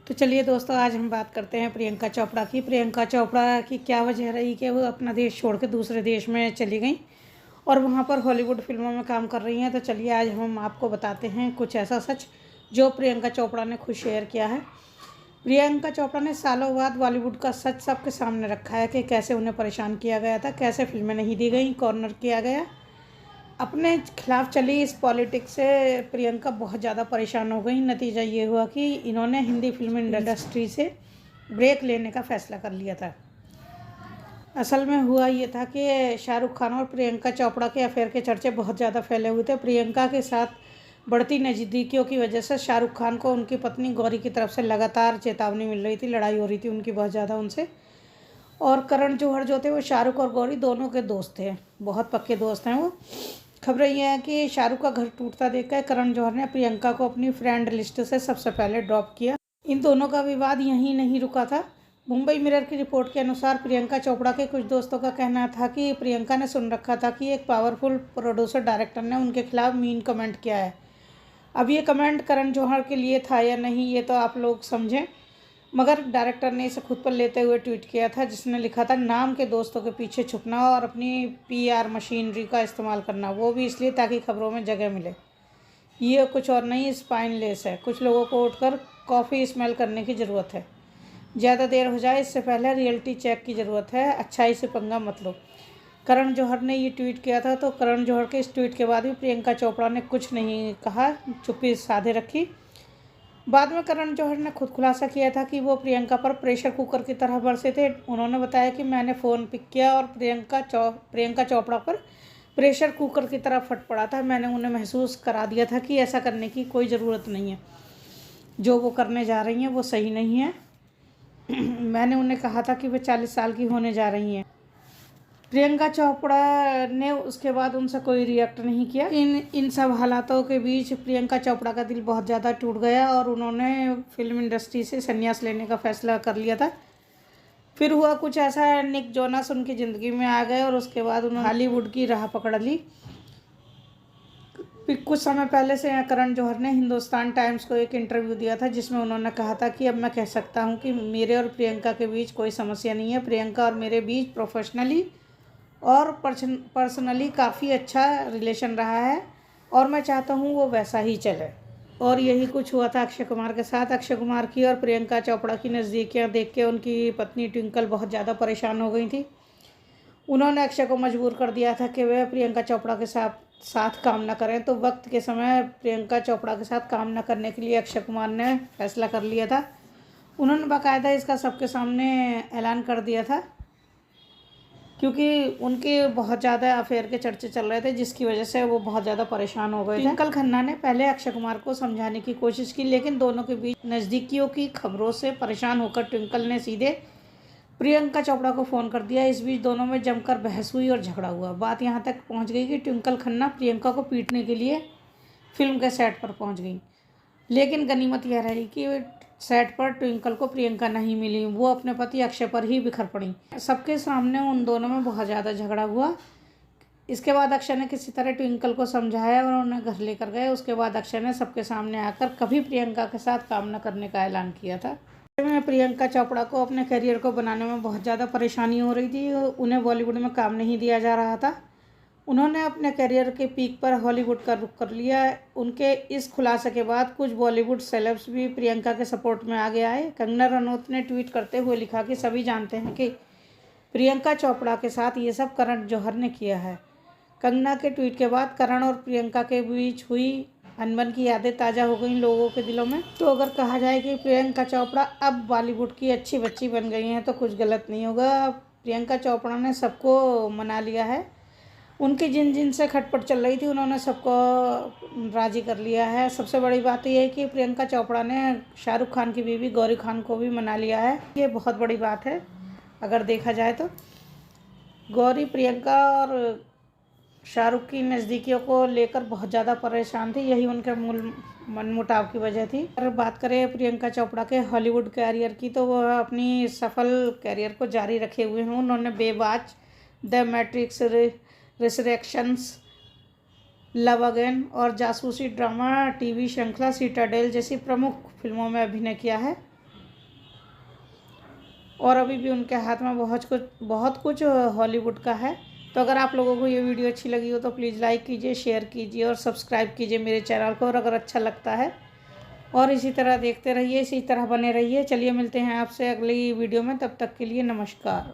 तो चलिए दोस्तों, आज हम बात करते हैं प्रियंका चोपड़ा की। प्रियंका चोपड़ा की क्या वजह रही कि वो अपना देश छोड़ के दूसरे देश में चली गई और वहाँ पर हॉलीवुड फिल्मों में काम कर रही हैं। तो चलिए आज हम आपको बताते हैं कुछ ऐसा सच जो प्रियंका चोपड़ा ने खुद शेयर किया है। प्रियंका चोपड़ा ने सालों बाद बॉलीवुड का सच सबके सामने रखा है कि कैसे उन्हें परेशान किया गया था, कैसे फिल्में नहीं दी गई, कॉर्नर किया गया। अपने खिलाफ चली इस पॉलिटिक्स से प्रियंका बहुत ज़्यादा परेशान हो गई। नतीजा ये हुआ कि इन्होंने हिंदी फिल्म इंडस्ट्री से ब्रेक लेने का फ़ैसला कर लिया था। असल में हुआ ये था कि शाहरुख खान और प्रियंका चोपड़ा के अफेयर के चर्चे बहुत ज़्यादा फैले हुए थे। प्रियंका के साथ बढ़ती नज़दीकियों की वजह से शाहरुख खान को उनकी पत्नी गौरी की तरफ से लगातार चेतावनी मिल रही थी, लड़ाई हो रही थी उनकी बहुत ज़्यादा उनसे। और करण जौहर जो थे वो शाहरुख और गौरी दोनों के दोस्त थे, बहुत पक्के दोस्त हैं वो। खबरें ये हैं कि शाहरुख का घर टूटता देखकर करण जौहर ने प्रियंका को अपनी फ्रेंड लिस्ट से सबसे पहले ड्रॉप किया। इन दोनों का विवाद यहीं नहीं रुका था। मुंबई मिरर की रिपोर्ट के अनुसार प्रियंका चोपड़ा के कुछ दोस्तों का कहना था कि प्रियंका ने सुन रखा था कि एक पावरफुल प्रोड्यूसर डायरेक्टर ने उनके खिलाफ मीन कमेंट किया है। अब ये कमेंट करण जौहर के लिए था या नहीं ये तो आप लोग समझें, मगर डायरेक्टर ने इसे खुद पर लेते हुए ट्वीट किया था, जिसने लिखा था, नाम के दोस्तों के पीछे छुपना और अपनी पीआर मशीनरी का इस्तेमाल करना, वो भी इसलिए ताकि खबरों में जगह मिले। ये कुछ और नहीं, स्पाइनलेस है। कुछ लोगों को उठकर कॉफ़ी स्मेल करने की ज़रूरत है। ज़्यादा देर हो जाए इससे पहले रियलिटी चेक की ज़रूरत है। अच्छाई से पंगा मत लो। करण जौहर ने ये ट्वीट किया था। तो करण जौहर के इस ट्वीट के बाद भी प्रियंका चोपड़ा ने कुछ नहीं कहा, चुप्पी साधे रखी। बाद में करण जौहर ने खुद खुलासा किया था कि वो प्रियंका पर प्रेशर कुकर की तरह बरसे थे। उन्होंने बताया कि मैंने फ़ोन पिक किया और प्रियंका चोपड़ा पर प्रेशर कुकर की तरह फट पड़ा था। मैंने उन्हें महसूस करा दिया था कि ऐसा करने की कोई ज़रूरत नहीं है, जो वो करने जा रही हैं वो सही नहीं है। मैंने उन्हें कहा था कि वे 40 साल की होने जा रही हैं। प्रियंका चोपड़ा ने उसके बाद उनसे कोई रिएक्ट नहीं किया। इन सब हालातों के बीच प्रियंका चोपड़ा का दिल बहुत ज़्यादा टूट गया और उन्होंने फिल्म इंडस्ट्री से संन्यास लेने का फ़ैसला कर लिया था। फिर हुआ कुछ ऐसा, निक जोनास उनकी ज़िंदगी में आ गए और उसके बाद उन्होंने हॉलीवुड की राह पकड़ ली। कुछ समय पहले से करण जौहर ने हिंदुस्तान टाइम्स को एक इंटरव्यू दिया था, जिसमें उन्होंने कहा था कि अब मैं कह सकता हूं कि मेरे और प्रियंका के बीच कोई समस्या नहीं है। प्रियंका और मेरे बीच प्रोफेशनली और पर्सनली काफ़ी अच्छा रिलेशन रहा है और मैं चाहता हूँ वो वैसा ही चले। और यही कुछ हुआ था अक्षय कुमार के साथ। अक्षय कुमार की और प्रियंका चोपड़ा की नज़दीकियाँ देख के उनकी पत्नी ट्विंकल बहुत ज़्यादा परेशान हो गई थी। उन्होंने अक्षय को मजबूर कर दिया था कि वह प्रियंका चोपड़ा के साथ काम न करें। तो वक्त के समय प्रियंका चोपड़ा के साथ काम न करने के लिए अक्षय कुमार ने फैसला कर लिया था। उन्होंने बाकायदा इसका सबके सामने ऐलान कर दिया था, क्योंकि उनके बहुत ज़्यादा अफेयर के चर्चे चल रहे थे, जिसकी वजह से वो बहुत ज़्यादा परेशान हो गए थे। ट्विंकल खन्ना ने पहले अक्षय कुमार को समझाने की कोशिश की, लेकिन दोनों के बीच नज़दीकियों की खबरों से परेशान होकर ट्विंकल ने सीधे प्रियंका चोपड़ा को फ़ोन कर दिया। इस बीच दोनों में जमकर बहस हुई और झगड़ा हुआ। बात यहाँ तक पहुँच गई कि ट्विंकल खन्ना प्रियंका को पीटने के लिए फिल्म के सेट पर पहुँच गई। लेकिन गनीमत यह रही कि सेट पर ट्विंकल को प्रियंका नहीं मिली, वो अपने पति अक्षय पर ही बिखर पड़ी। सबके सामने उन दोनों में बहुत ज़्यादा झगड़ा हुआ। इसके बाद अक्षय ने किसी तरह ट्विंकल को समझाया और उन्हें घर लेकर गए। उसके बाद अक्षय ने सबके सामने आकर कभी प्रियंका के साथ काम न करने का ऐलान किया था। में प्रियंका चोपड़ा को अपने करियर को बनाने में बहुत ज़्यादा परेशानी हो रही थी। उन्हें बॉलीवुड में काम नहीं दिया जा रहा था। उन्होंने अपने करियर के पीक पर हॉलीवुड का रुख कर लिया। उनके इस खुलासे के बाद कुछ बॉलीवुड सेलेब्स भी प्रियंका के सपोर्ट में आगे आए। कंगना रनौत ने ट्वीट करते हुए लिखा कि सभी जानते हैं कि प्रियंका चोपड़ा के साथ ये सब करण जौहर ने किया है। कंगना के ट्वीट के बाद करण और प्रियंका के बीच हुई अनबन की यादें ताज़ा हो गई लोगों के दिलों में। तो अगर कहा जाए कि प्रियंका चोपड़ा अब बॉलीवुड की अच्छी बच्ची बन गई हैं तो कुछ गलत नहीं होगा। प्रियंका चोपड़ा ने सबको मना लिया है। उनकी जिन से खटपट चल रही थी उन्होंने सबको राज़ी कर लिया है। सबसे बड़ी बात यह है कि प्रियंका चोपड़ा ने शाहरुख खान की बीवी गौरी खान को भी मना लिया है। ये बहुत बड़ी बात है अगर देखा जाए तो। गौरी प्रियंका और शाहरुख की नज़दीकियों को लेकर बहुत ज़्यादा परेशान थी, यही उनके मूल मनमुटाव की वजह थी। अगर बात करें प्रियंका चोपड़ा के हॉलीवुड कैरियर की, तो वह अपनी सफल कैरियर को जारी रखे हुए हैं। उन्होंने बेबाज, द मैट्रिक्स रिसरेक्शंस, लव अगेन और जासूसी ड्रामा टीवी श्रृंखला सिटाडेल जैसी प्रमुख फिल्मों में अभिनय किया है। और अभी भी उनके हाथ में बहुत कुछ हॉलीवुड का है। तो अगर आप लोगों को ये वीडियो अच्छी लगी हो तो प्लीज़ लाइक कीजिए, शेयर कीजिए और सब्सक्राइब कीजिए मेरे चैनल को, और अगर अच्छा लगता है और इसी तरह देखते रहिए, इसी तरह बने रहिए। चलिए मिलते हैं आपसे अगली वीडियो में, तब तक के लिए नमस्कार।